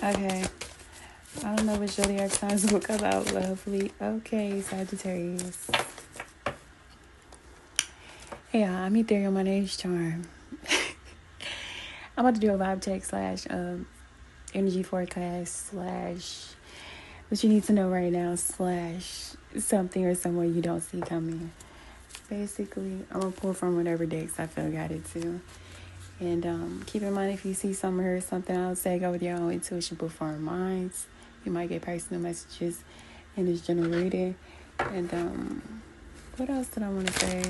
Okay. I don't know what zodiac signs will come out, but hopefully. Okay, Sagittarius. Yeah, I'm Ethereal. My name's Charm. I'm about to do a vibe check slash energy forecast slash what you need to know right now slash something or someone you don't see coming. Basically, I'm gonna pull from whatever decks I feel guided to. And keep in mind, if you see something or hear something, I'll say go with your own intuition before minds. You might get personal messages in this general reading. And what else did I want to say?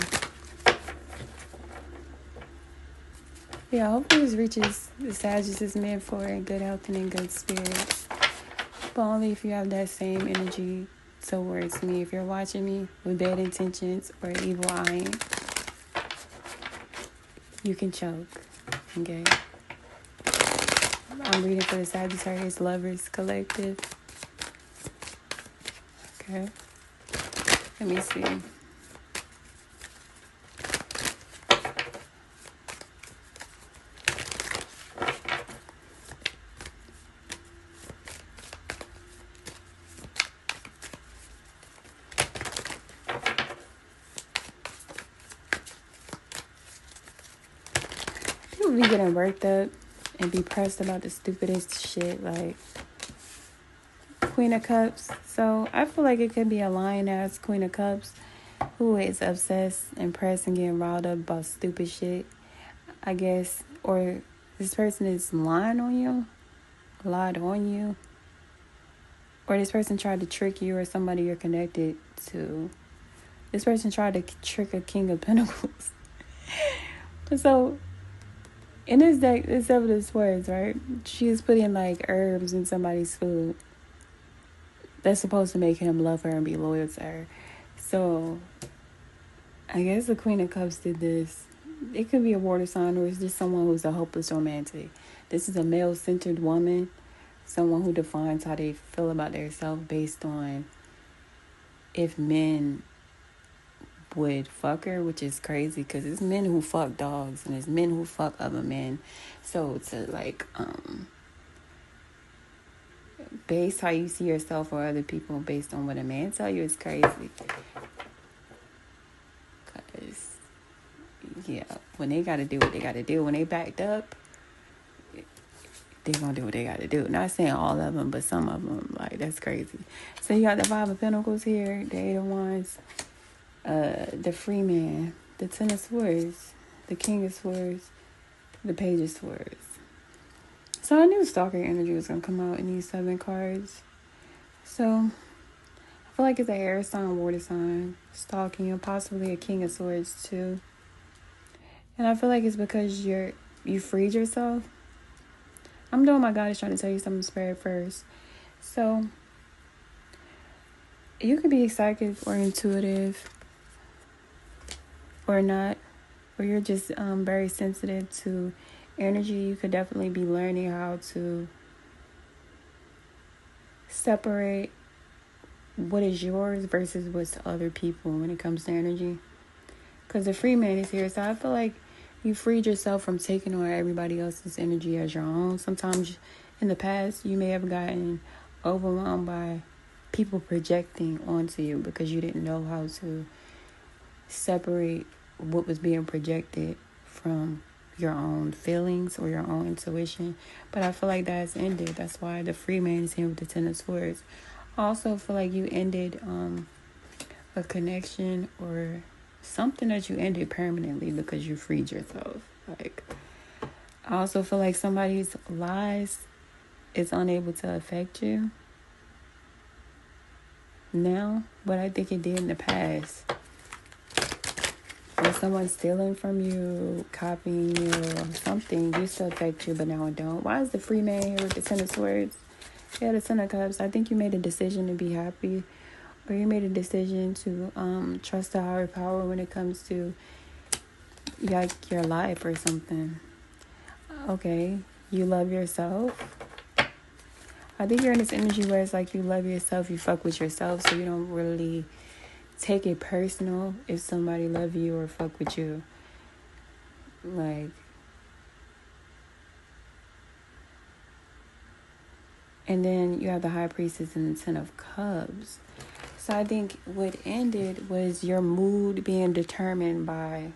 Yeah, hopefully this reaches the Sagittarius is meant for in good health and in good spirits. But only if you have that same energy towards me. If you're watching me with bad intentions or evil eyeing, you can choke. Okay? I'm reading for the Sagittarius Lovers Collective. Okay? Let me see. People be getting worked up and be pressed about the stupidest shit, like Queen of Cups. So I feel like it could be a lion-ass Queen of Cups who is obsessed and pressed and getting riled up about stupid shit, I guess. Or this person is lied on you. Or this person tried to trick you or somebody you're connected to. This person tried to trick a King of Pentacles. So in this deck, it's Seven of Swords, right? She's putting like herbs in somebody's food. That's supposed to make him love her and be loyal to her. So I guess the Queen of Cups did this. It could be a water sign, or it's just someone who's a hopeless romantic. This is a male-centered woman. Someone who defines how they feel about themselves based on if men would fuck her, which is crazy because it's men who fuck dogs and it's men who fuck other men. So to like base how you see yourself or other people based on what a man tell you is crazy. Because yeah, when they gotta do what they gotta do, when they backed up, they gonna do what they gotta do. Not saying all of them, but some of them, like, that's crazy. So you got the Five of Pentacles here, the Eight of Wands, the Free Man, the Ten of Swords, the King of Swords, the Page of Swords. So I knew stalker energy was gonna come out in these 7 cards. So I feel like it's an air sign, water sign, stalking, and possibly a King of Swords too. And I feel like it's because you freed yourself. I'm doing my God is trying to tell you something, spirit first. So you could be psychic or intuitive or not, or you're just very sensitive to energy. You could definitely be learning how to separate what is yours versus what's other people when it comes to energy. Because the Free Man is here, so I feel like you freed yourself from taking on everybody else's energy as your own. Sometimes in the past, you may have gotten overwhelmed by people projecting onto you because you didn't know how to separate what was being projected from your own feelings or your own intuition. But I feel like that's ended. That's why the Free Man is here with the Ten of Swords. I also feel like you ended a connection or something that you ended permanently because you freed yourself. Like, I also feel like somebody's lies is unable to affect you now, but I think it did in the past. When someone's stealing from you, copying you, or something used to affect you, but now it don't. Why is the Free Man here with the Ten of Swords? Yeah, the Ten of Cups. I think you made a decision to be happy, or you made a decision to trust a higher power when it comes to like your life or something. Okay, you love yourself. I think you're in this energy where it's like you love yourself, you fuck with yourself, so you don't really take it personal if somebody love you or fuck with you. Like, And then you have the High Priestess and the Ten of Cups. So I think what ended was your mood being determined by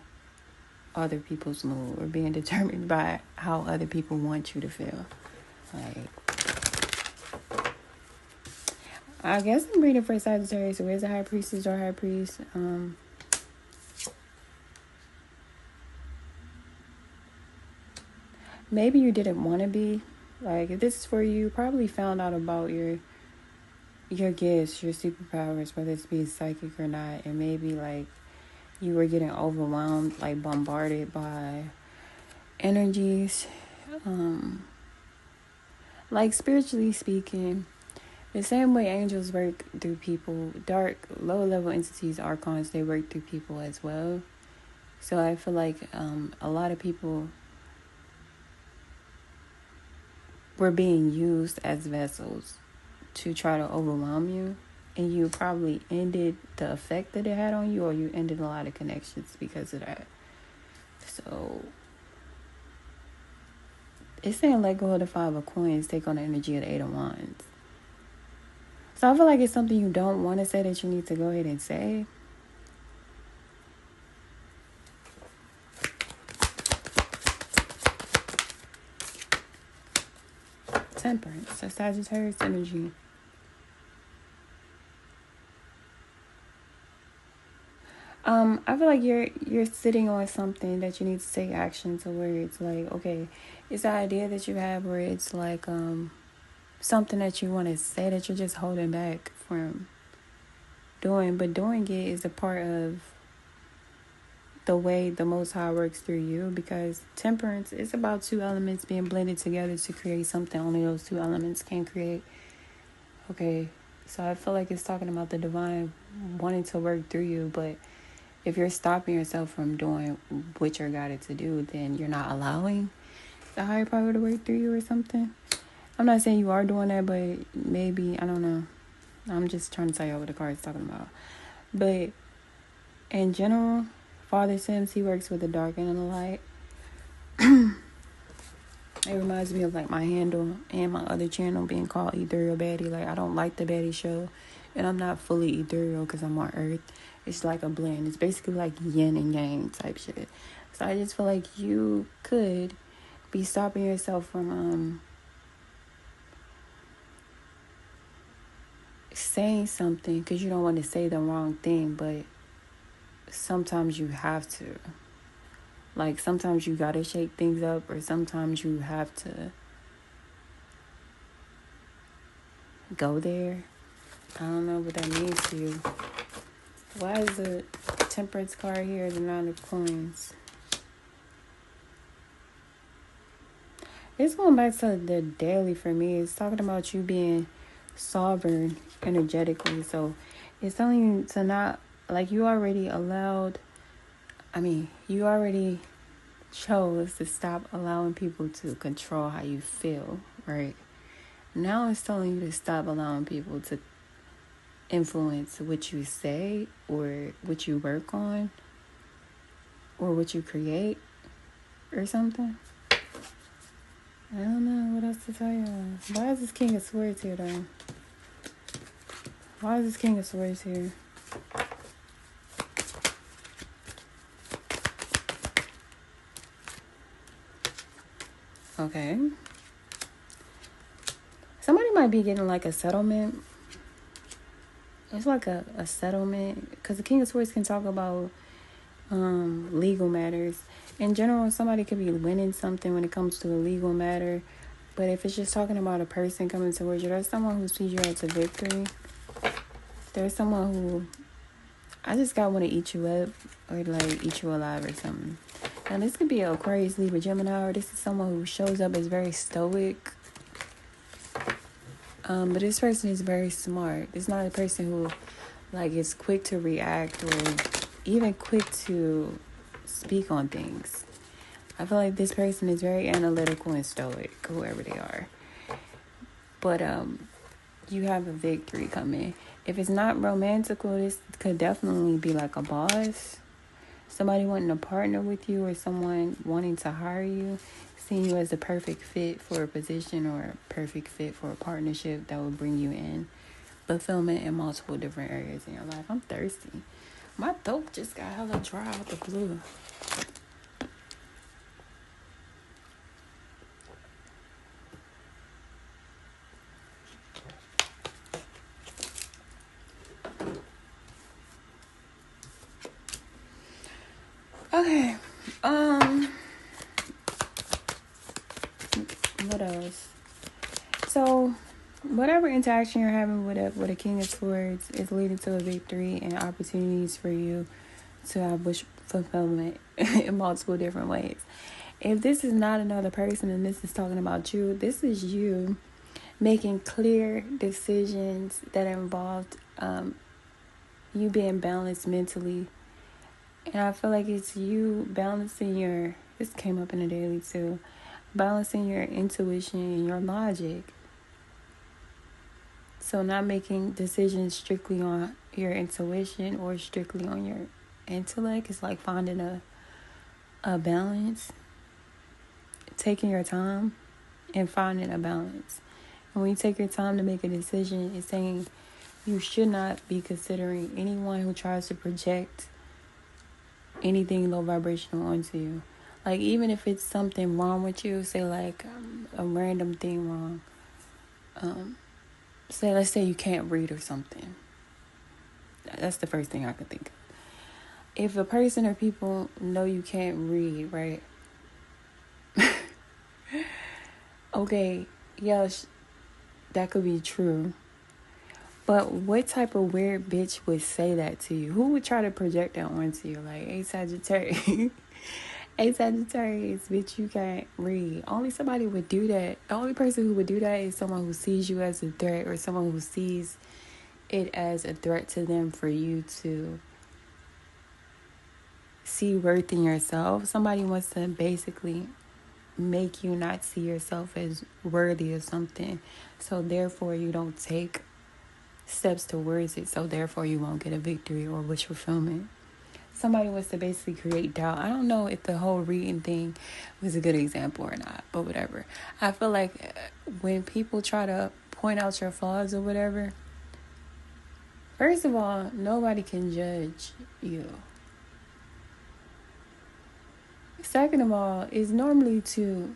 other people's mood, or being determined by how other people want you to feel. Like, I guess I'm reading for Sagittarius. So where's the High Priestess or High Priest? Maybe you didn't want to be. Like, if this is for you, probably found out about your gifts, your superpowers, whether it's being psychic or not, and maybe like you were getting overwhelmed, like bombarded by energies. Like, spiritually speaking, the same way angels work through people, dark, low level entities, archons, they work through people as well. So I feel like a lot of people were being used as vessels to try to overwhelm you, and you probably ended the effect that it had on you, or you ended a lot of connections because of that. So it's saying let go of the Five of Coins, take on the energy of the Eight of Wands. So I feel like it's something you don't want to say that you need to go ahead and say. Temperance, so Sagittarius energy. I feel like you're sitting on something that you need to take action to, where it's like, okay, it's the idea that you have where it's like something that you want to say that you're just holding back from doing, but doing it is a part of the way the Most High works through you, because temperance is about two elements being blended together to create something only those two elements can create. Okay, so I feel like it's talking about the divine wanting to work through you, but if you're stopping yourself from doing what you're guided to do, then you're not allowing the higher power to work through you or something. I'm not saying you are doing that, but maybe, I don't know. I'm just trying to tell you what the card is talking about. But in general, Father Sims, he works with the dark and the light. It reminds me of like my handle and my other channel being called Ethereal Baddie. Like, I don't like the Baddie show, and I'm not fully ethereal because I'm on Earth. It's like a blend. It's basically like yin and yang type shit. So I just feel like you could be stopping yourself from saying something because you don't want to say the wrong thing, but sometimes you have to. Like, sometimes you gotta shake things up, or sometimes you have to go there. I don't know what that means to you. Why is the Temperance card here, the Nine of Coins? It's going back to the daily for me. It's talking about you being sovereign energetically. So it's telling you to not, like, you already chose to stop allowing people to control how you feel, right? Now it's telling you to stop allowing people to influence what you say, or what you work on, or what you create, or something. I don't know what else to tell you. Why is this King of Swords here, though? Why is this King of Swords here? Okay. Somebody might be getting like a settlement. It's like a settlement, because the King of Swords can talk about legal matters. In general, somebody could be winning something when it comes to a legal matter. But if it's just talking about a person coming towards you, there's someone who sees you as a victory. There's someone who, I just got want to eat you up, or like eat you alive or something. Now this could be an Aquarius, Libra, Gemini, or this is someone who shows up as very stoic. But this person is very smart. It's not a person who like is quick to react, or even quick to speak on things. I feel like this person is very analytical and stoic, whoever they are. But you have a victory coming. If it's not romantical, this could definitely be like a boss. somebody wanting to partner with you or someone wanting to hire you, seeing you as a perfect fit for a position or a perfect fit for a partnership that will bring you in fulfillment in multiple different areas in your life. I'm thirsty. My throat just got hella dry out the blue. Okay. What else? So, whatever interaction you're having with a King of Swords is leading to a victory and opportunities for you to have wish fulfillment in multiple different ways. If this is not another person and this is talking about you, this is you making clear decisions that involved you being balanced mentally. And I feel like it's you balancing your, this came up in the daily too, balancing your intuition and your logic. So not making decisions strictly on your intuition or strictly on your intellect. It's like finding a balance, taking your time and finding a balance. And when you take your time to make a decision, it's saying you should not be considering anyone who tries to project anything low vibrational onto you. Like, even if it's something wrong with you, say like a random thing wrong. Let's say you can't read or something. That's the first thing I could think of. If a person or people know you can't read, right? Okay, yes, that could be true. But what type of weird bitch would say that to you? Who would try to project that onto you? Like, hey, Sagittarius. Hey, Sagittarius, bitch, you can't read. Only somebody would do that. The only person who would do that is someone who sees you as a threat, or someone who sees it as a threat to them for you to see worth in yourself. Somebody wants to basically make you not see yourself as worthy of something. So therefore you don't take steps towards it. So therefore you won't get a victory or wish fulfillment. Somebody wants to basically create doubt. I don't know if the whole reading thing was a good example or not, but whatever. I feel like when people try to point out your flaws or whatever, first of all, nobody can judge you. Second of all, it's normally to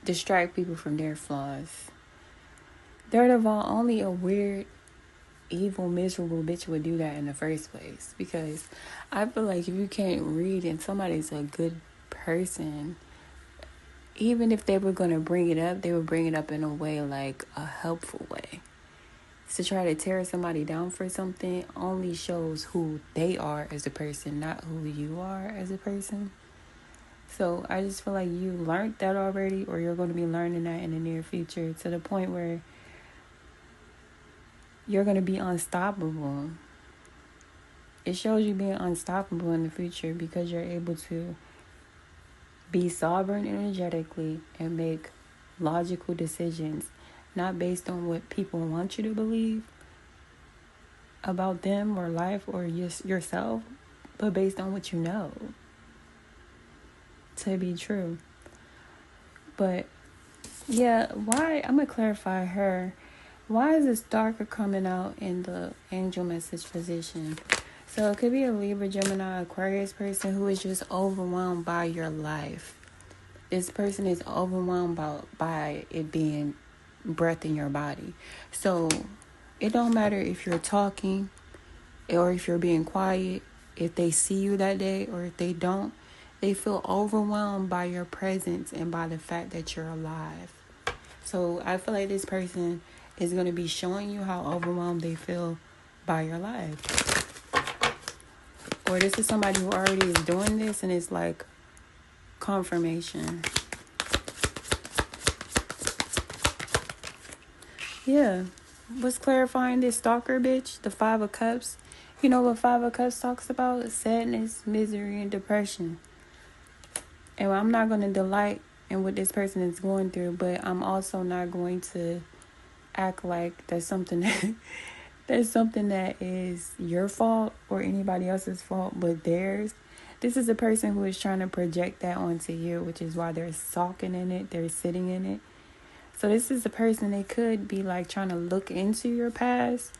distract people from their flaws. Third of all, only a weird, evil, miserable bitch would do that in the first place. Because I feel like if you can't read and somebody's a good person, even if they were going to bring it up, they would bring it up in a way like a helpful way. To try to tear somebody down for something only shows who they are as a person, not who you are as a person. So I just feel like you learned that already, or you're going to be learning that in the near future, to the point where you're going to be unstoppable. It shows you being unstoppable in the future because you're able to be sovereign energetically and make logical decisions, not based on what people want you to believe about them or life or yourself, but based on what you know to be true. But yeah, why, I'm gonna clarify her. Why is this darker coming out in the angel message position? So it could be a Libra, Gemini, Aquarius person who is just overwhelmed by your life. This person is overwhelmed by it being breath in your body. So it don't matter if you're talking or if you're being quiet, if they see you that day or if they don't. They feel overwhelmed by your presence and by the fact that you're alive. So I feel like this person is going to be showing you how overwhelmed they feel by your life. Or this is somebody who already is doing this and it's like confirmation. Yeah. What's clarifying this stalker bitch? The 5 of Cups. You know what 5 of Cups talks about? Sadness, misery, and depression. And I'm not going to delight in what this person is going through, but I'm also not going to act like that's something that is your fault or anybody else's fault but theirs. This is a person who is trying to project that onto you, which is why they're sulking in it, they're sitting in it. So this is a person, they could be like trying to look into your past,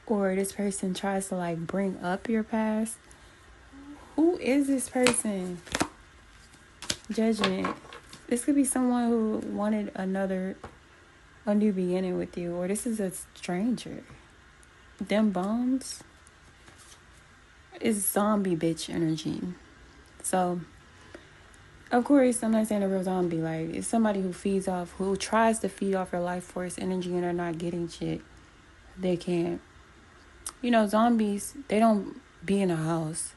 or this person tries to like bring up your past. Who is this person? Judgment. This could be someone who wanted a new beginning with you, or this is a stranger. Them bombs is zombie bitch energy. So, of course, I'm not saying a real zombie. Like, it's somebody who tries to feed off your life force energy and they're not getting shit. They can't. You know, zombies, they don't be in a house.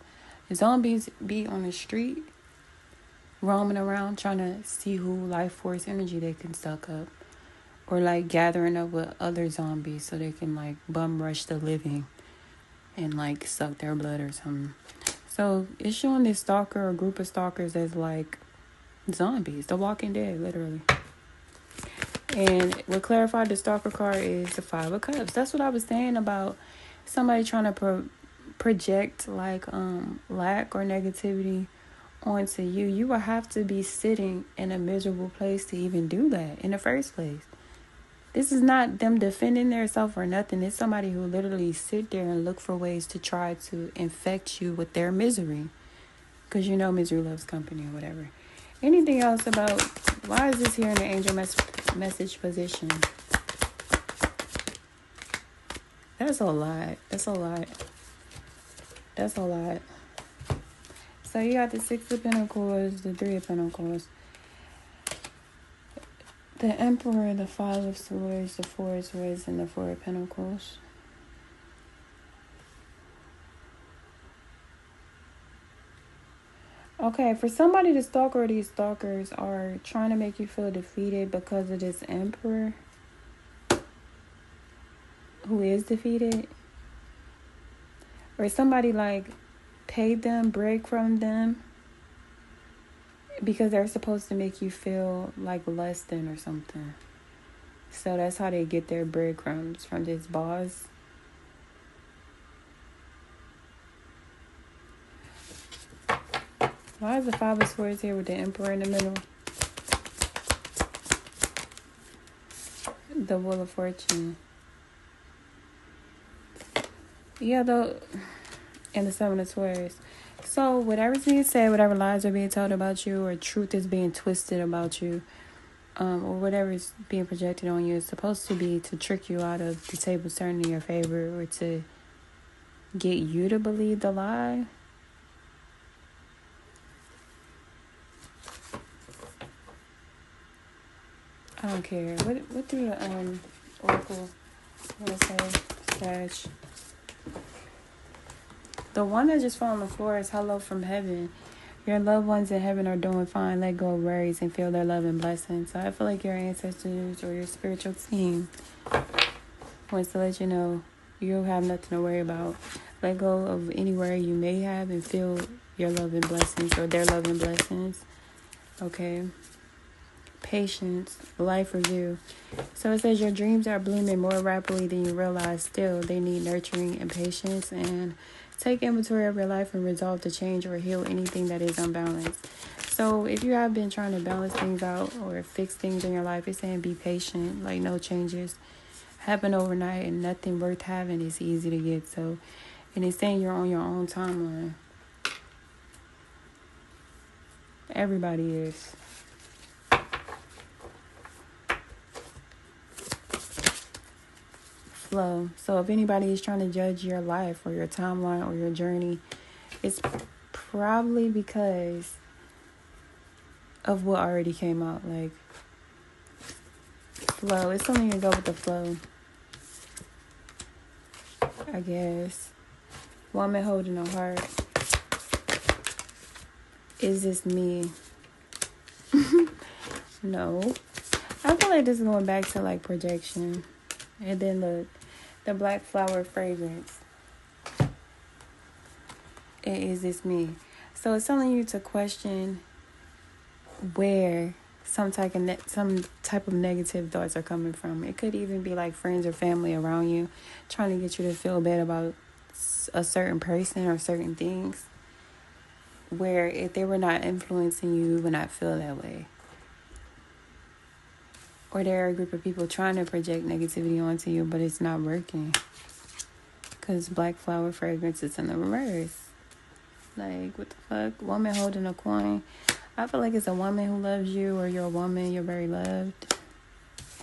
Zombies be on the street, roaming around, trying to see who life force energy they can suck up. Or, like, gathering up with other zombies so they can, like, bum rush the living and, like, suck their blood or something. So, it's showing this stalker or group of stalkers as, like, zombies. The Walking Dead, literally. And what clarified the stalker card is the Five of Cups. That's what I was saying about somebody trying to project, like, lack or negativity onto you. You will have to be sitting in a miserable place to even do that in the first place. This is not them defending themselves or nothing. It's somebody who literally sit there and look for ways to try to infect you with their misery. Because you know misery loves company or whatever. Anything else about, why is this here in the angel message position? That's a lot. So you got the Six of Pentacles, the Three of Pentacles, the Emperor, the Five of Swords, the Four of Swords, and the Four of Pentacles. Okay, for somebody, the stalker or these stalkers are trying to make you feel defeated because of this Emperor who is defeated. Or somebody like paid them, break from them, because they're supposed to make you feel like less than or something. So that's how they get their breadcrumbs, from this boss. Why is the Five of Swords here with the Emperor in the middle? The Wheel of Fortune. Yeah, though, and the Seven of Swords. So whatever's being said, whatever lies are being told about you, or truth is being twisted about you, or whatever is being projected on you, is supposed to be to trick you out of the tables turning in your favor, or to get you to believe the lie. I don't care. What do the Oracle want to say, Sag? The one that just fell on the floor is hello from heaven. Your loved ones in heaven are doing fine. Let go of worries and feel their love and blessings. So I feel like your ancestors or your spiritual team wants to let you know you have nothing to worry about. Let go of any worry you may have and feel your love and blessings, or their love and blessings. Okay. Patience, life review. So it says your dreams are blooming more rapidly than you realize. Still, they need nurturing and patience. And take inventory of your life and resolve to change or heal anything that is unbalanced. So if you have been trying to balance things out or fix things in your life, it's saying be patient. Like, no changes happen overnight, and nothing worth having is easy to get. So, and it's saying you're on your own timeline. Everybody is. Flow. So if anybody is trying to judge your life or your timeline or your journey, it's probably because of what already came out. Like, flow. It's something to go with the flow, I guess. Woman holding a heart. Is this me? No. I feel like this is going back to like projection. And then the black flower fragrance. Is this me? So it's telling you to question where some type of negative thoughts are coming from. It could even be like friends or family around you trying to get you to feel bad about a certain person or certain things. where if they were not influencing you, you would not feel that way. Or there are a group of people trying to project negativity onto you, but it's not working. Because black flower fragrance is in the reverse. Like, what the fuck? Woman holding a coin. I feel like it's a woman who loves you, or you're a woman, you're very loved.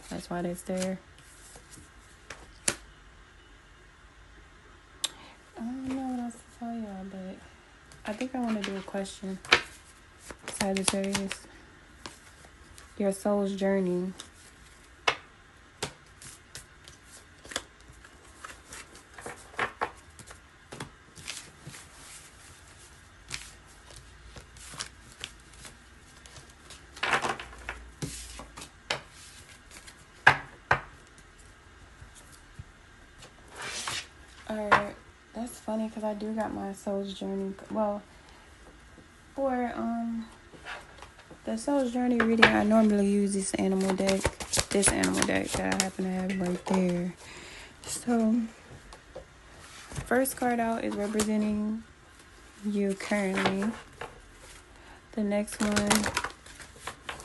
That's why that's there. I don't know what else to tell y'all, but I think I want to do a question. Sagittarius. Your soul's journey. Alright, that's funny because I do got my soul's journey. Well, for the soul's journey reading, I normally use this animal deck that I happen to have right there. So, first card out is representing you currently. The next one,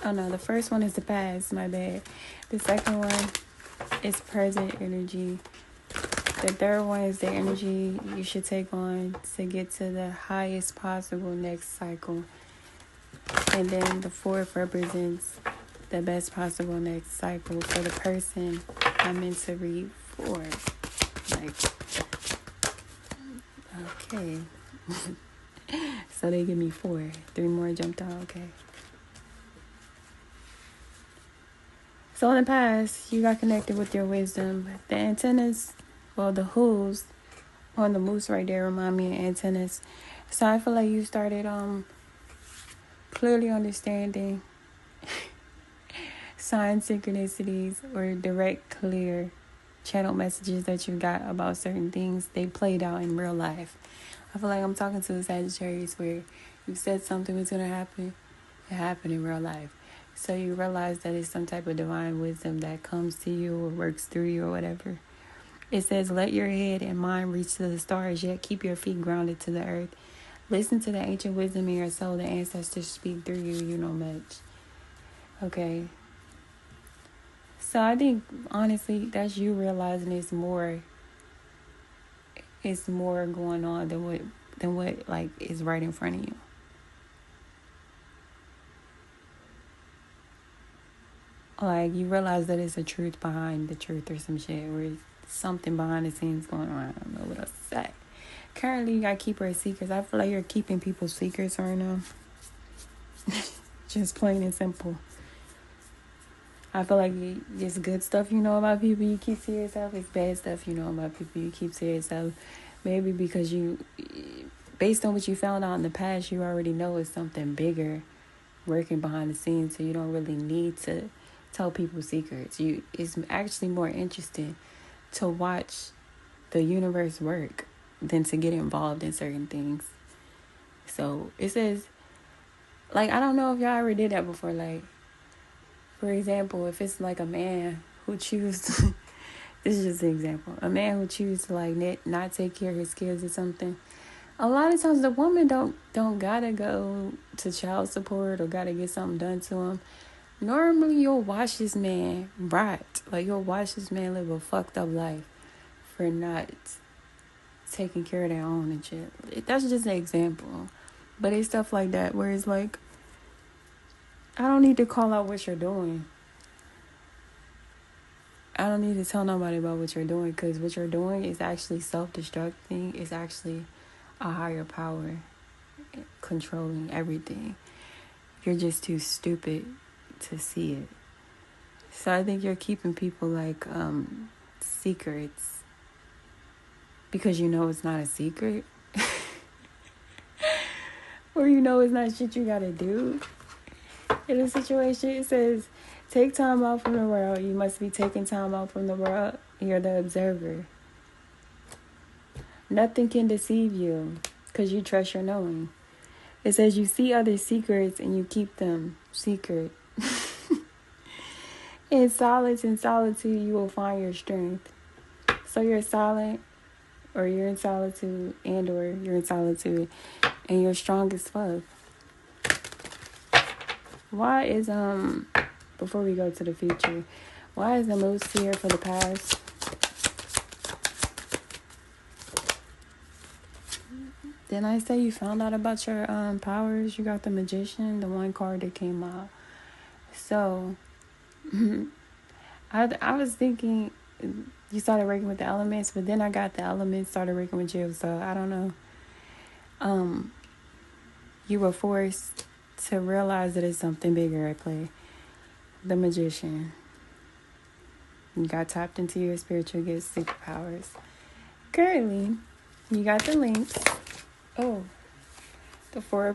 oh no, the first one is the past, my bad. The second one is present energy. The third one is the energy you should take on to get to the highest possible next cycle. And then the fourth represents the best possible next cycle for the person I'm meant to read for. Like, okay. So they give me 4. 3 more jumped out, okay. So in the past, you got connected with your wisdom. The antennas, well, the hooves on the moose right there remind me of antennas. So I feel like you started clearly understanding sign synchronicities or direct, clear channel messages that you got about certain things. They played out in real life. I feel like I'm talking to a Sagittarius where you said something was going to happen. It happened in real life. So you realize that it's some type of divine wisdom that comes to you or works through you or whatever. It says, let your head and mind reach to the stars, yet keep your feet grounded to the earth. Listen to the ancient wisdom in your soul. The ancestors speak through you. You know much. Okay. So I think, honestly, that's you realizing it's more going on than what like is right in front of you. Like, you realize that it's a truth behind the truth or some shit, or it's something behind the scenes going on. I don't know what else to say. Currently, you got keeper of secrets. I feel like you're keeping people's secrets right now. Just plain and simple. I feel like it's good stuff you know about people you keep to yourself. It's bad stuff you know about people you keep to yourself. Maybe because you, based on what you found out in the past, you already know it's something bigger working behind the scenes, so you don't really need to tell people secrets. It's actually more interesting to watch the universe work than to get involved in certain things. So it says, like, I don't know if y'all ever did that before. Like, for example, if it's like a man who chooses this is just an example, a man who chooses to like not take care of his kids or something. A lot of times the woman don't gotta go to child support or gotta get something done to him. Normally, you'll watch this man rot. Like, you'll watch this man live a fucked up life for not taking care of their own and shit. That's just an example. But it's stuff like that where it's like, I don't need to call out what you're doing. I don't need to tell nobody about what you're doing, because what you're doing is actually self-destructing. It's actually a higher power controlling everything. You're just too stupid to see it. So I think you're keeping people like secrets because you know it's not a secret. Or you know it's not shit you gotta do. In a situation, it says, take time out from the world. You must be taking time out from the world. You're the observer. Nothing can deceive you because you trust your knowing. It says you see other secrets and you keep them secret. In silence and solitude, you will find your strength. So you're silent, or you're in solitude, and or you're in solitude, And you're strong as fuck. Why is before we go to the future, why is the moose here for the past? Didn't I say you found out about your powers? You got the magician, the one card that came out. So I was thinking you started working with the elements, but then I got the elements started working with you. So I don't know. You were forced to realize that it's something bigger at play. The magician. You got tapped into your spiritual gifts, superpowers. Currently, you got the links. Oh, the four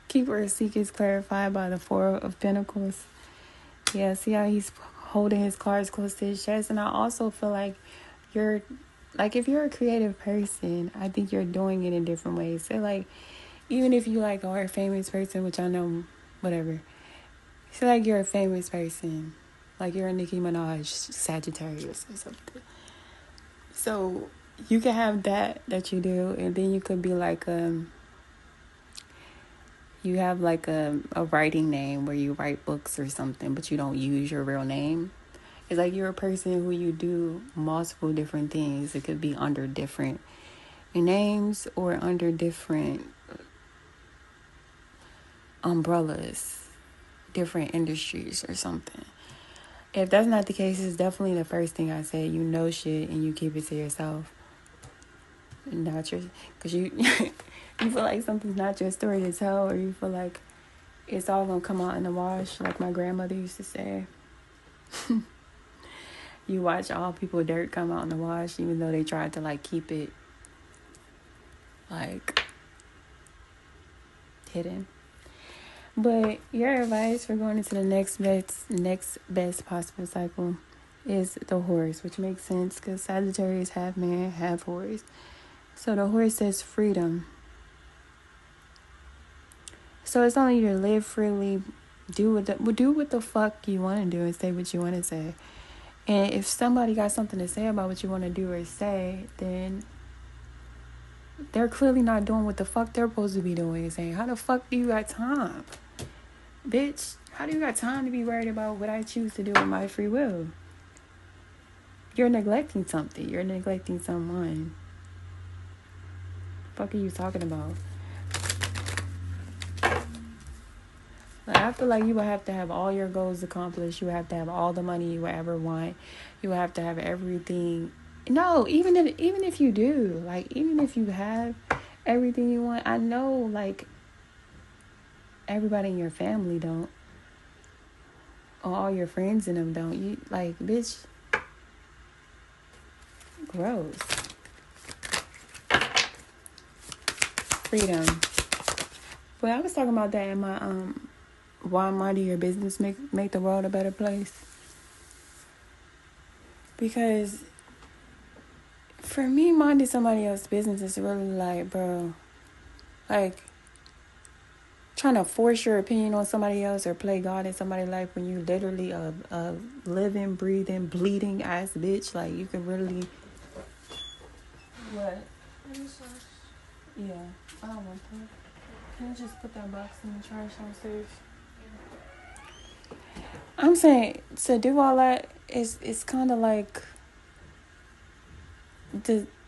keeper of secrets clarified by the Four of Pentacles. Yeah, see how he's holding his cards close to his chest. And I also feel like you're, like, if you're a creative person, I think you're doing it in different ways. So, like, even if you, like, are a famous person, which I know, whatever. So, like, you're a famous person. Like, you're a Nicki Minaj, Sagittarius or something. So, you can have that you do. And then you could be, like, you have, like, a writing name where you write books or something, but you don't use your real name. It's like you're a person who you do multiple different things. It could be under different names or under different umbrellas, different industries or something. If that's not the case, it's definitely the first thing I say. You know shit and you keep it to yourself. Not your, because you you feel like something's not your story to tell, or you feel like it's all gonna come out in the wash, like my grandmother used to say. You watch all people dirt come out in the wash, even though they tried to, like, keep it, like, hidden. But your advice for going into the next best possible cycle is the horse, which makes sense because Sagittarius half man, half horse. So the horse says freedom. So it's on you to live freely, do what the fuck you want to do and say what you want to say. And if somebody got something to say about what you want to do or say, then they're clearly not doing what the fuck they're supposed to be doing and saying, how the fuck do you got time? Bitch, how do you got time to be worried about what I choose to do with my free will? You're neglecting something. You're neglecting someone. What the fuck are you talking about? I feel like you would have to have all your goals accomplished. You would have to have all the money you would ever want. You would have to have everything. No, even if you do, like, even if you have everything you want, I know, like, everybody in your family don't, or all your friends in them don't. You, like, bitch, gross. Freedom. But I was talking about that in my why minding your business make the world a better place. Because for me, minding somebody else's business is really like, bro, like, trying to force your opinion on somebody else or play God in somebody's life when you literally a living, breathing, bleeding ass bitch. Like, you can really. What? Yeah, I don't want that. Can you just put that box in the trash downstairs? I'm saying, to do all that, it's kind of like,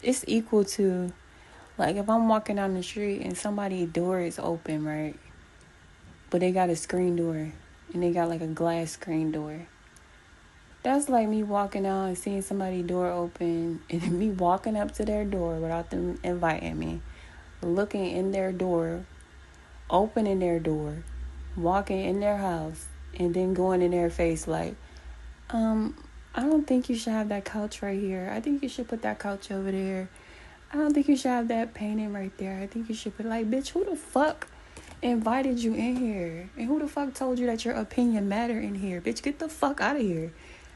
it's equal to, like, if I'm walking down the street and somebody's door is open, right? But they got a screen door, and they got, like, a glass screen door. That's like me walking out and seeing somebody's door open, and me walking up to their door without them inviting me, looking in their door, opening their door, walking in their house, and then going in their face like, I don't think you should have that couch right here. I think you should put that couch over there. I don't think you should have that painting right there. I think you should put, like, bitch, who the fuck invited you in here? And who the fuck told you that your opinion matter in here? Bitch, get the fuck out of here.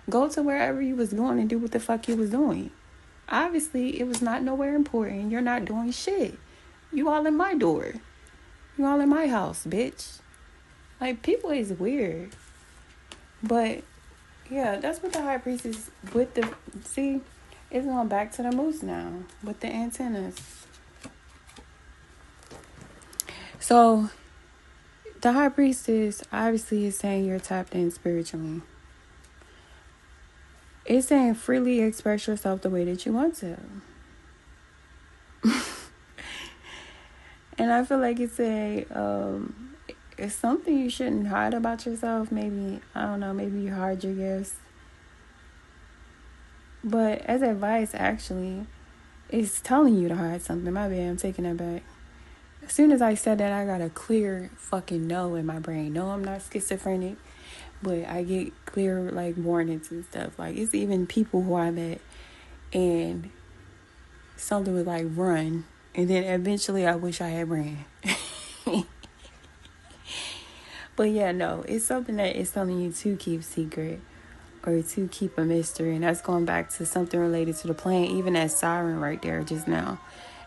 Go to wherever you was going and do what the fuck you was doing. Obviously, it was not nowhere important. You're not doing shit. You all in my door. You all in my house, bitch. Like, people is weird. But, yeah, that's what the High Priestess with the... See, it's going back to the moose now with the antennas. So the high priestess obviously is saying you're tapped in spiritually. It's saying freely express yourself the way that you want to. And I feel like it's something you shouldn't hide about yourself. Maybe, I don't know, maybe you hide your gifts. But as advice, actually, it's telling you to hide something. My bad, I'm taking that back. As soon as I said that, I got a clear fucking no in my brain. No, I'm not schizophrenic, but I get clear, like, warnings and stuff. Like, it's even people who I met, and something was like, run. And then eventually I wish I had ran. But yeah, no, it's something that is telling you to keep secret or to keep a mystery. And that's going back to something related to the plane, even that siren right there just now.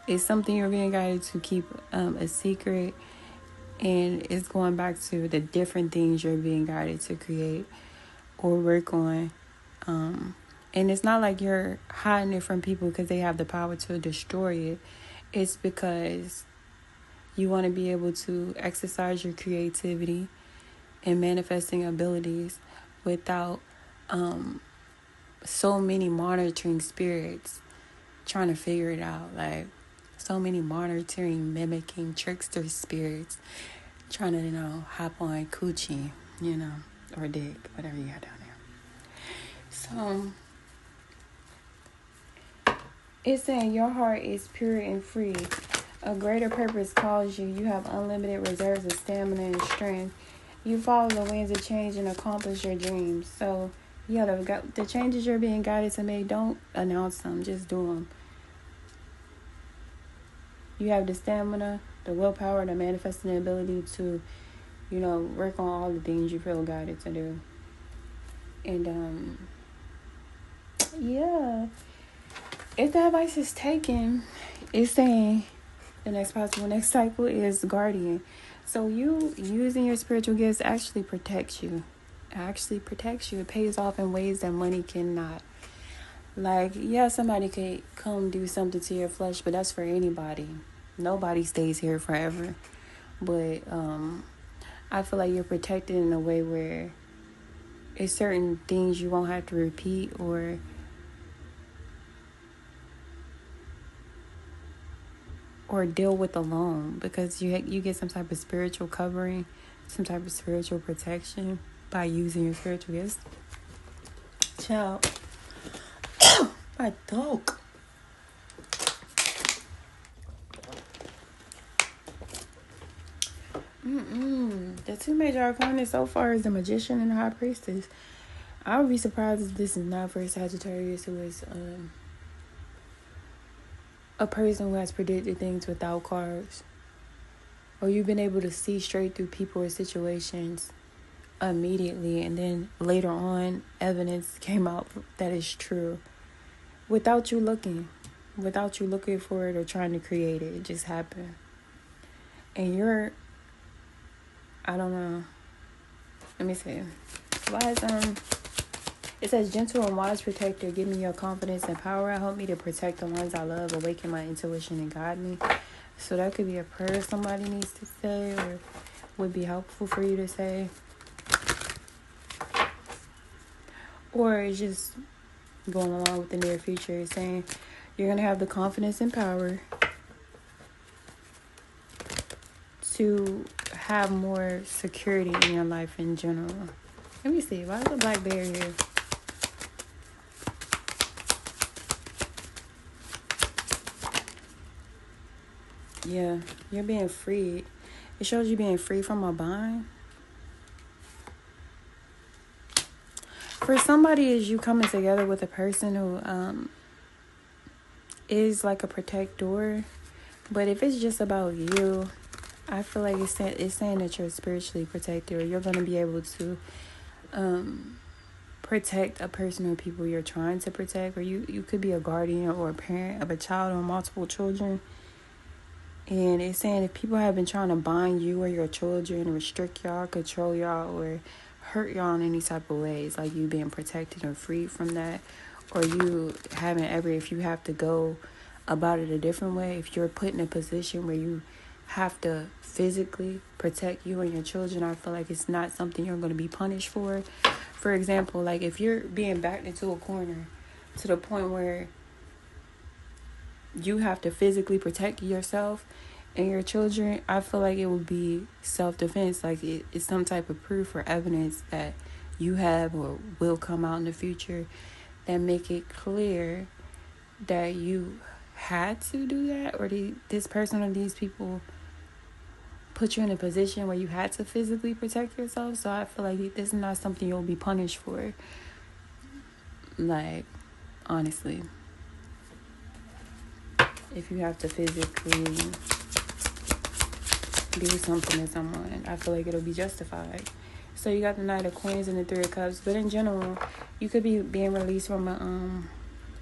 It's something you're being guided to keep a secret. And it's going back to the different things you're being guided to create or work on. And it's not like you're hiding it from people because they have the power to destroy it. It's because you want to be able to exercise your creativity and manifesting abilities without so many monitoring spirits trying to figure it out. Like, so many monitoring, mimicking, trickster spirits trying to, hop on coochie, or dick, whatever you got down there. So, it's saying your heart is pure and free. A greater purpose calls you. You have unlimited reserves of stamina and strength. You follow the winds of change and accomplish your dreams. So, yeah, the changes you're being guided to make, don't announce them. Just do them. You have the stamina, the willpower, the manifesting ability to, work on all the things you feel guided to do. And, yeah. If the advice is taken, it's saying the next cycle is guardian. So you using your spiritual gifts actually protects you. It pays off in ways that money cannot. Like, yeah, somebody could come do something to your flesh, but that's for anybody. Nobody stays here forever. But I feel like you're protected in a way where it's certain things you won't have to repeat or deal with alone, because you get some type of spiritual covering, some type of spiritual protection by using your spiritual gifts. Ciao. My dog. The two major arcana so far is the Magician and the High Priestess. I would be surprised if this is not for Sagittarius, who is a person who has predicted things without cards. Or you've been able to see straight through people or situations immediately, and then later on evidence came out that is true without you looking for it or trying to create it. It just happened. And I don't know, let me see. Why is it says, gentle and wise protector, give me your confidence and power. Help me to protect the ones I love, awaken my intuition and guide me. So that could be a prayer somebody needs to say or would be helpful for you to say. Or it's just going along with the near future. It's saying you're going to have the confidence and power to have more security in your life in general. Let me see. Why is the black bear here? Yeah, you're being freed. It shows you being free from a bind. For somebody, is you coming together with a person who is like a protector. But if it's just about you, I feel like it's saying that you're spiritually protected, or you're going to be able to protect a person or people you're trying to protect. Or you could be a guardian or a parent of a child or multiple children. And it's saying if people have been trying to bind you or your children, restrict y'all, control y'all, or hurt y'all in any type of ways, like you being protected or freed from that, or you haven't ever, if you have to go about it a different way, if you're put in a position where you have to physically protect you and your children, I feel like it's not something you're going to be punished for. For example, like if you're being backed into a corner to the point where you have to physically protect yourself and your children, I feel like it would be self-defense. Like it's some type of proof or evidence that you have or will come out in the future that make it clear that you had to do that, or this person or these people put you in a position where you had to physically protect yourself. So I feel like this is not something you'll be punished for. Like, honestly, if you have to physically do something to someone, I feel like it'll be justified. So you got the Knight of Coins and the Three of Cups. But in general, you could be being released from a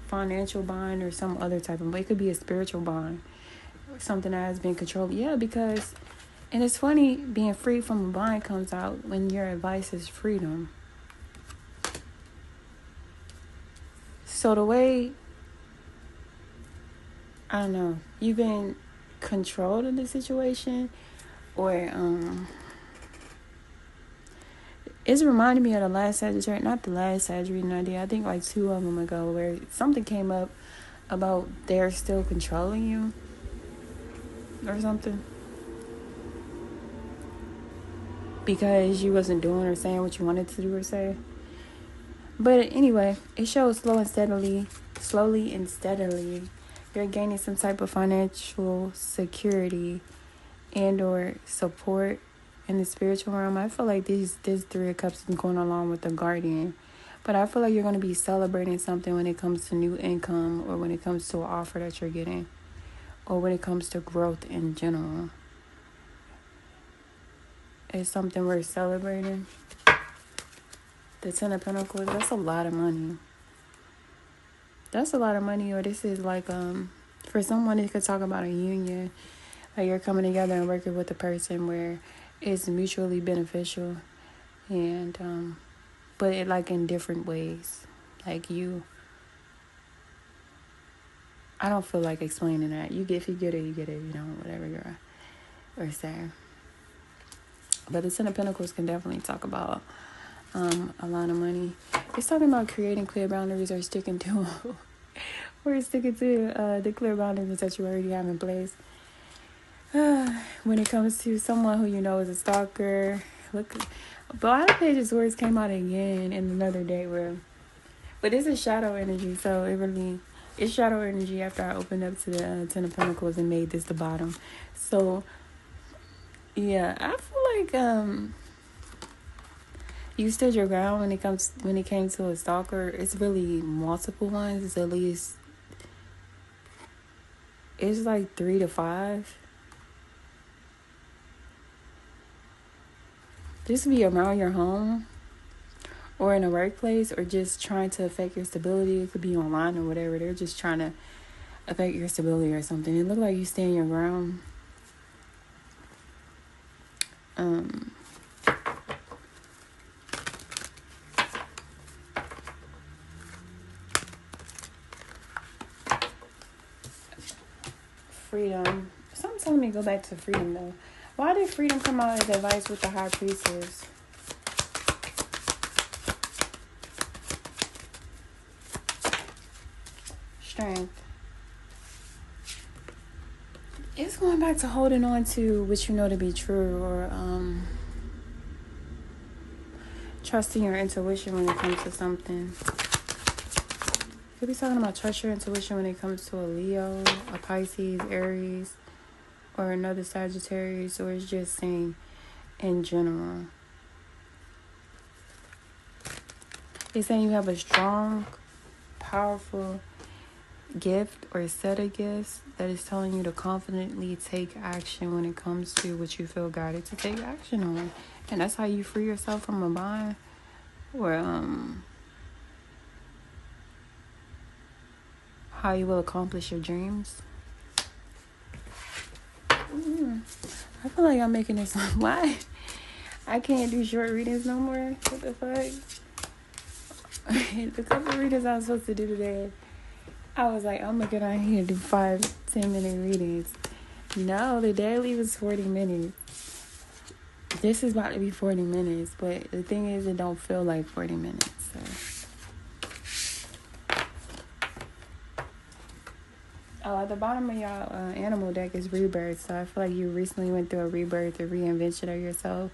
financial bond or some other type of, but it could be a spiritual bond, something that has been controlled. Yeah, because, and it's funny, being free from a bond comes out when your advice is freedom. So the way, I don't know, you've been controlled in the situation, or it's reminding me of the last Sagittarius, not the last Sagittarius idea, I think like 2 of them ago, where something came up about they're still controlling you or something because you wasn't doing or saying what you wanted to do or say. But anyway, it shows slowly and steadily, you're gaining some type of financial security and or support in the spiritual realm. I feel like this Three of Cups is going along with the Guardian. But I feel like you're going to be celebrating something when it comes to new income, or when it comes to an offer that you're getting, or when it comes to growth in general. It's something worth celebrating. The Ten of Pentacles, that's a lot of money. That's a lot of money. Or this is like, for someone, it could talk about a union. Like you're coming together and working with a person where it's mutually beneficial. And, but it like in different ways. Like I don't feel like explaining that. If you get it, you get it, whatever you're saying. But the Ten of Pentacles can definitely talk about a lot of money. It's talking about creating clear boundaries or sticking to the clear boundaries that you already have in place. When it comes to someone who is a stalker, Bottom Page of Swords came out again in another day but it's a shadow energy, so it's shadow energy after I opened up to the Ten of Pentacles and made this the bottom. So yeah, I feel like you stood your ground when it came to a stalker. It's really multiple ones. It's at least, it's like 3 to 5. This could be around your home or in a workplace, or just trying to affect your stability. It could be online or whatever. They're just trying to affect your stability or something. It looked like you stand your ground. Freedom. Something telling me to go back to freedom though. Why did freedom come out as advice with the High Priestess? Strength. It's going back to holding on to what you know to be true, or trusting your intuition when it comes to something. Could be talking about trust your intuition when it comes to a Leo, a Pisces, Aries, or another Sagittarius, or it's just saying in general. It's saying you have a strong, powerful gift or set of gifts that is telling you to confidently take action when it comes to what you feel guided to take action on. And that's how you free yourself from a bind, or how you will accomplish your dreams. I feel like I'm making this why I can't do short readings no more. What the fuck? The couple readings I was supposed to do today, I was like, I'm gonna get on here and do 5-10 minute readings. No, the daily was 40 minutes. This is about to be 40 minutes, but the thing is, it don't feel like 40 minutes. So. Oh, at the bottom of y'all animal deck is rebirth. So I feel like you recently went through a rebirth, a reinvention of yourself.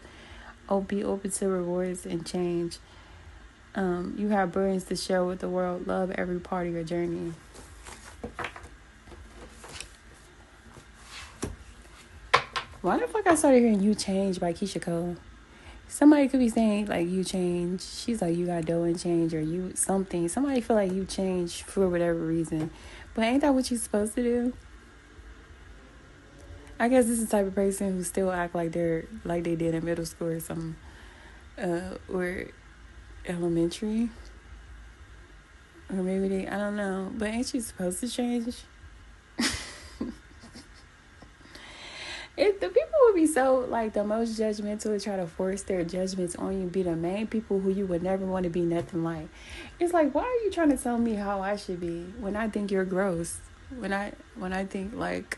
Be open to rewards and change. You have brilliance to share with the world. Love every part of your journey. Why the fuck I started hearing You Change by Keisha Cole? Somebody could be saying, like, you change. She's like, you got dough and change, or you something. Somebody feel like you change for whatever reason. But ain't that what you're supposed to do? I guess this is the type of person who still act like they did in middle school or something. Or elementary. Or maybe I don't know. But ain't you supposed to change? If the people would be so, like, the most judgmental to try to force their judgments on you, be the main people who you would never want to be nothing like. It's like, why are you trying to tell me how I should be when I think you're gross? When I think, like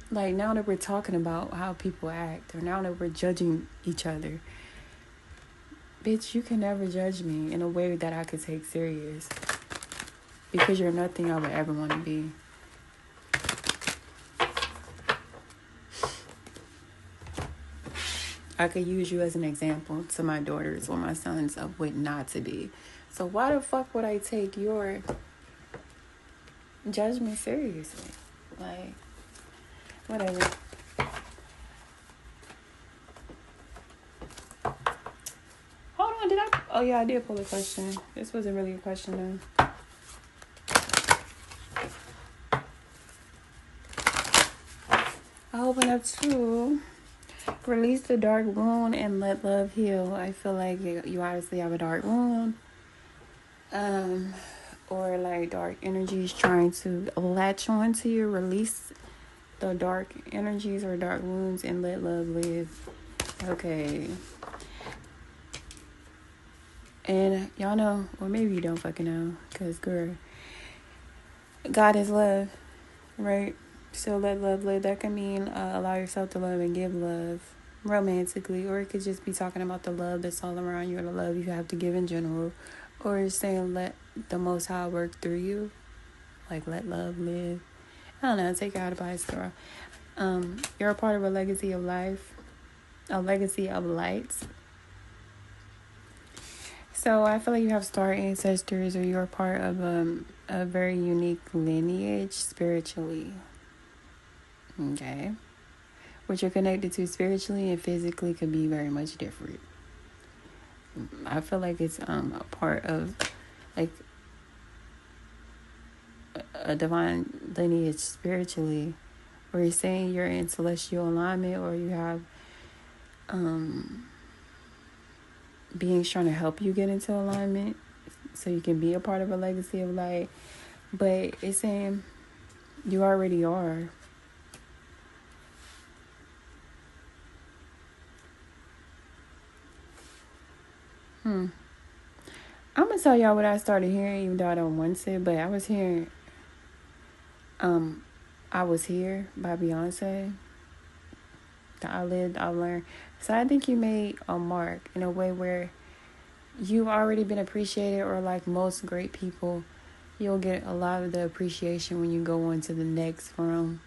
now that we're talking about how people act, or now that we're judging each other, bitch, you can never judge me in a way that I could take serious. Because you're nothing I would ever want to be. I could use you as an example to my daughters or my sons of what not to be. So why the fuck would I take your judgment seriously? Like, whatever. Hold on, oh yeah, I did pull a question. This wasn't really a question though. I open up to release the dark wound and let love heal. I feel like you obviously have a dark wound. Or like dark energies trying to latch on to you. Release the dark energies or dark wounds and let love live. Okay. And y'all know, or maybe you don't fucking know, because girl, God is love, right? So let love live. That can mean allow yourself to love and give love romantically, or it could just be talking about the love that's all around you, or the love you have to give in general, or saying let the Most High work through you, like let love live. I don't know, take out advice, girl. You're a part of a legacy of life, a legacy of lights. So I feel like you have star ancestors, or you're part of a very unique lineage spiritually. Okay. What you're connected to spiritually and physically could be very much different. I feel like it's a part of like a divine lineage spiritually, where you're saying you're in celestial alignment, or you have beings trying to help you get into alignment so you can be a part of a legacy of light. But it's saying you already are. I'm gonna tell y'all what I started hearing, even though I don't want to, but I was hearing I Was Here by Beyonce. I lived, I learned. So I think you made a mark in a way where you've already been appreciated, or like most great people, you'll get a lot of the appreciation when you go on to the next room.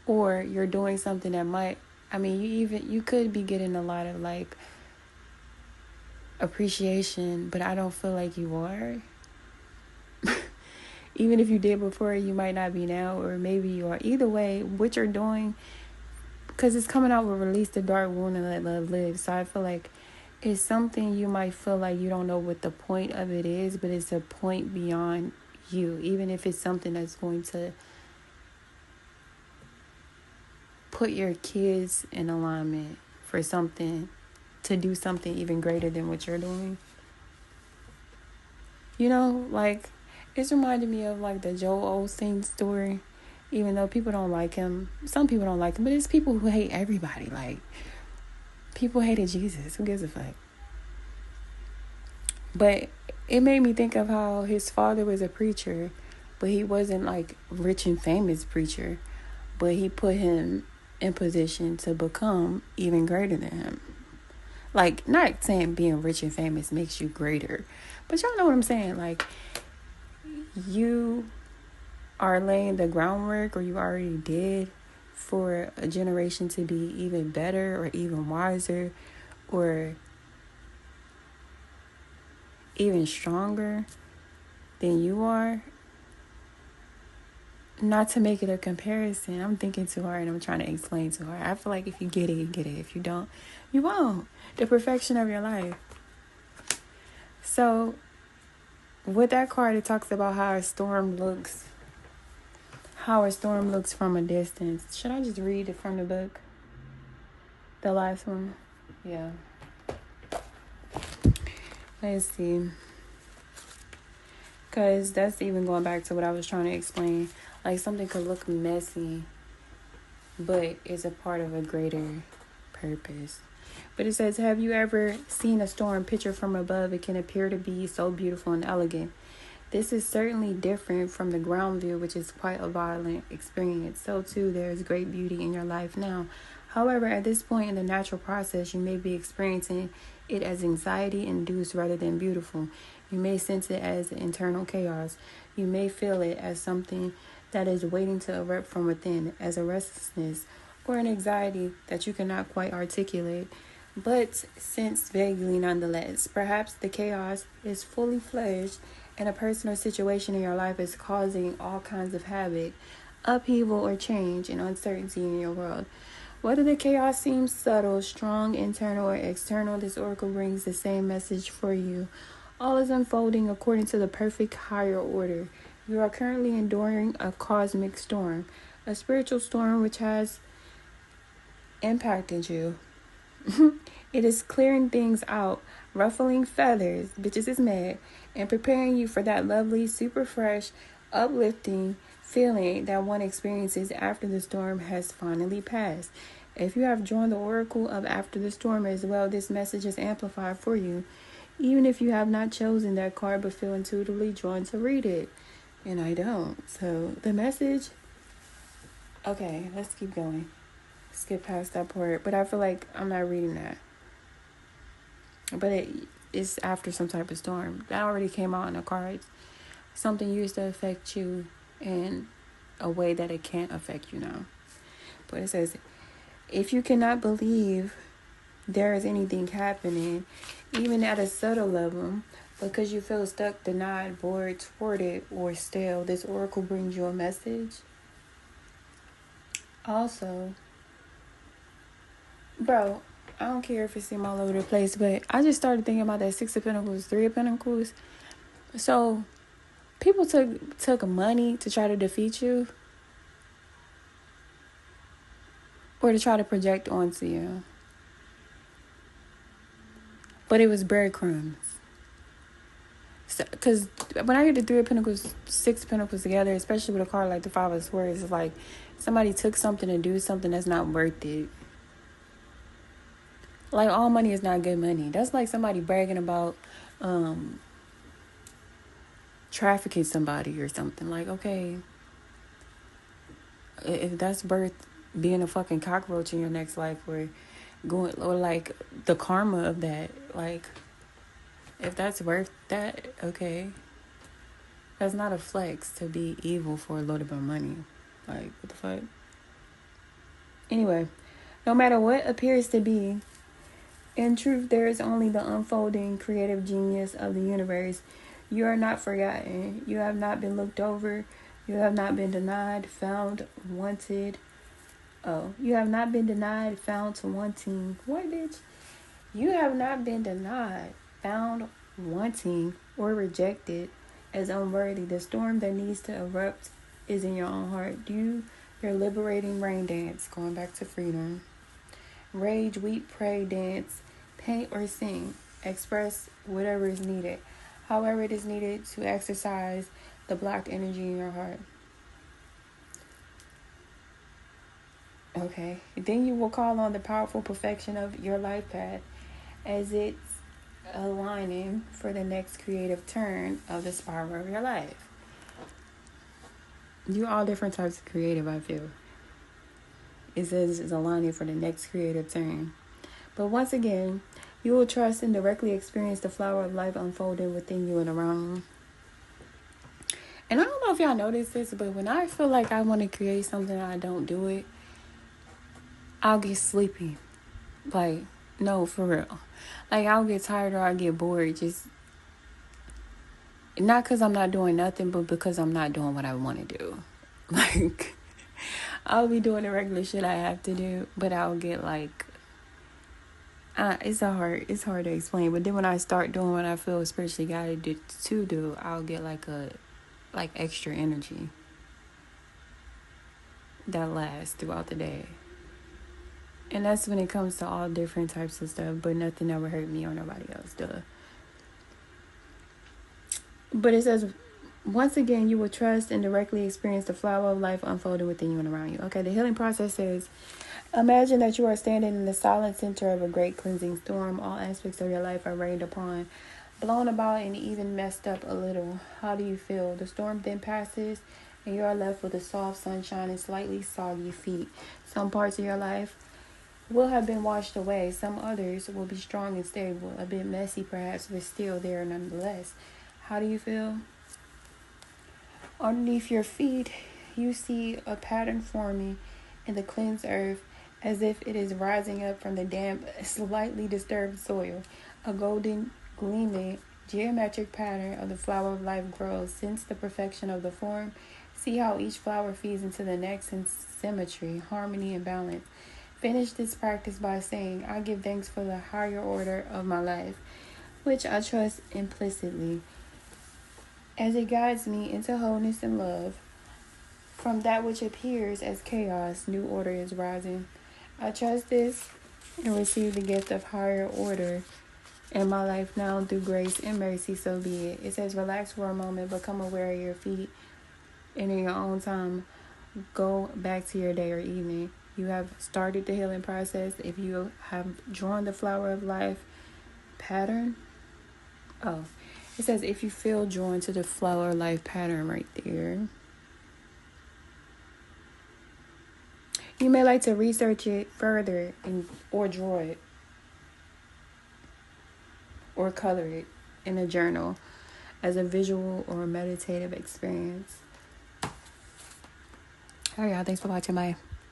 Or you're doing something that might, you could be getting a lot of like appreciation, but I don't feel like you are. Even if you did before, you might not be now, or maybe you are. Either way, what you're doing, because it's coming out with release the dark wound and let love live. So I feel like it's something you might feel like you don't know what the point of it is, but it's a point beyond you. Even if it's something that's going to put your kids in alignment for something, to do something even greater than what you're doing. You know, like, it's reminded me of like the Joel Osteen story. Even though people don't like him, some people don't like him, but it's people who hate everybody. Like, people hated Jesus. Who gives a fuck? But it made me think of how his father was a preacher, but he wasn't like rich and famous preacher, but he put him in position to become even greater than him. Like, not saying being rich and famous makes you greater, but y'all know what I'm saying. Like, you are laying the groundwork, or you already did, for a generation to be even better or even wiser or even stronger than you are. Not to make it a comparison. I'm thinking too hard and I'm trying to explain too hard. I feel like if you get it, you get it. If you don't, you won't. The perfection of your life. So, with that card, it talks about how a storm looks. How a storm looks from a distance. Should I just read it from the book? The last one? Yeah. Let's see. Because that's even going back to what I was trying to explain. Like, something could look messy, but it's a part of a greater purpose. But it says, have you ever seen a storm pictured from above? It can appear to be so beautiful and elegant. This is certainly different from the ground view, which is quite a violent experience. So too, there is great beauty in your life now. However, at this point in the natural process, you may be experiencing it as anxiety-induced rather than beautiful. You may sense it as internal chaos. You may feel it as something that is waiting to erupt from within, as a restlessness or an anxiety that you cannot quite articulate, but sense vaguely nonetheless. Perhaps the chaos is fully fledged and a person or situation in your life is causing all kinds of havoc, upheaval, or change and uncertainty in your world. Whether the chaos seems subtle, strong, internal, or external, this oracle brings the same message for you. All is unfolding according to the perfect higher order. You are currently enduring a cosmic storm, a spiritual storm which has impacted you. It is clearing things out, ruffling feathers, bitches is mad, and preparing you for that lovely, super fresh, uplifting feeling that one experiences after the storm has finally passed. If you have joined the oracle of after the storm as well, this message is amplified for you, even if you have not chosen that card but feel intuitively drawn to read it. And I don't. So the message, okay, let's keep going. Skip past that part, but I feel like I'm not reading that. But it's after some type of storm. That already came out in the cards. Something used to affect you in a way that it can't affect you now. But it says, if you cannot believe there is anything happening, even at a subtle level, because you feel stuck, denied, bored, thwarted, or stale, this oracle brings you a message. Also, bro, I don't care if it seems all over the place, but I just started thinking about that Six of Pentacles, Three of Pentacles. So, people took money to try to defeat you, or to try to project onto you. But it was breadcrumbs. Because when I hear the Three of Pentacles, Six of Pentacles together, especially with a card like the Five of Swords, it's like somebody took something to do something that's not worth it. Like, all money is not good money. That's like somebody bragging about trafficking somebody or something. Like, okay, if that's worth being a fucking cockroach in your next life, or like the karma of that, like, if that's worth that, okay. That's not a flex to be evil for a little bit of money. Like, what the fuck? Anyway, no matter what appears to be, in truth, there is only the unfolding creative genius of the universe. You are not forgotten. You have not been looked over. You have not been denied, found, wanted. Oh, you have not been denied, found, wanting. What, bitch? You have not been denied, found, wanting, or rejected as unworthy. The storm that needs to erupt is in your own heart. Do your liberating rain dance, going back to freedom. Rage, weep, pray, dance, paint, or sing. Express whatever is needed, however it is needed, to exercise the blocked energy in your heart. Okay. Then you will call on the powerful perfection of your life path as it's aligning for the next creative turn of the spiral of your life. You all different types of creative, I feel. It says it's aligning for the next creative turn. But once again, you will trust and directly experience the flower of life unfolding within you and around you. And I don't know if y'all notice this, but when I feel like I want to create something and I don't do it, I'll get sleepy. Like, no, for real. Like, I'll get tired or I'll get bored. Just, not because I'm not doing nothing, but because I'm not doing what I want to do. Like, I'll be doing the regular shit I have to do, but I'll get like, it's hard to explain. But then when I start doing what I feel spiritually guided to do, I'll get like extra energy that lasts throughout the day. And that's when it comes to all different types of stuff, but nothing ever hurt me or nobody else does. But it says, once again, you will trust and directly experience the flower of life unfolding within you and around you. Okay, the healing process says, imagine that you are standing in the silent center of a great cleansing storm. All aspects of your life are rained upon, blown about, and even messed up a little. How do you feel? The storm then passes, and you are left with a soft sunshine and slightly soggy feet. Some parts of your life will have been washed away. Some others will be strong and stable, a bit messy perhaps, but still there nonetheless. How do you feel? Underneath your feet, you see a pattern forming in the cleansed earth as if it is rising up from the damp, slightly disturbed soil. A golden, gleaming, geometric pattern of the flower of life grows. Since the perfection of the form, see how each flower feeds into the next in symmetry, harmony, and balance. Finish this practice by saying, I give thanks for the higher order of my life, which I trust implicitly, as it guides me into wholeness and love. From that which appears as chaos, new order is rising. I trust this and receive the gift of higher order in my life now through grace and mercy, so be it. It says, relax for a moment, become aware of your feet, and in your own time, go back to your day or evening. You have started the healing process. If you have drawn the flower of life pattern, it says if you feel drawn to the flower of life pattern right there, you may like to research it further or draw it or color it in a journal as a visual or meditative experience. All right, y'all. Thanks for watching. Bye.